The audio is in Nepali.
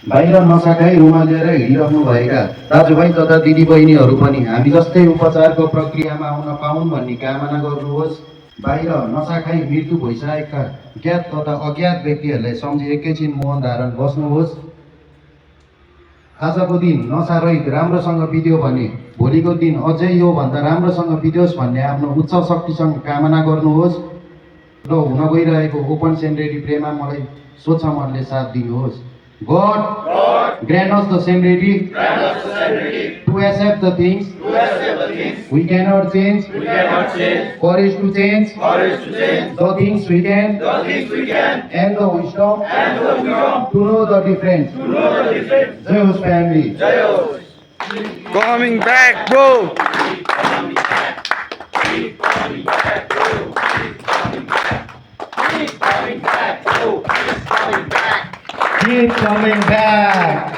बाहिर नसा खाई रुमाल लिएर हिँडिरहनुभएका दाजुभाइ तथा दिदीबहिनीहरू पनि हामी जस्तै उपचारको प्रक्रियामा आउन पाउन् भन्ने कामना गर्नुहोस्। बाहिर नसा खाई मृत्यु भइसकेका ज्ञात तथा अज्ञात व्यक्तिहरूलाई सम्झी एकैछिन मौन धारण बस्नुहोस्। आजको दिन नसारहित राम्रोसँग बित्यो भने भोलिको दिन अझै योभन्दा राम्रोसँग बित्योस् भन्ने आफ्नो उच्च शक्तिसँग कामना गर्नुहोस् र हुन गइरहेको ओपन सेन्ड्रेडी प्रेमा मलाई स्वच्छ मनले साथ दिनुहोस्। God grant us the serenity to accept the things we cannot change, courage to change the things we can, and the wisdom to know the difference. Jai Ho's family. Coming back, bro. Keep coming back.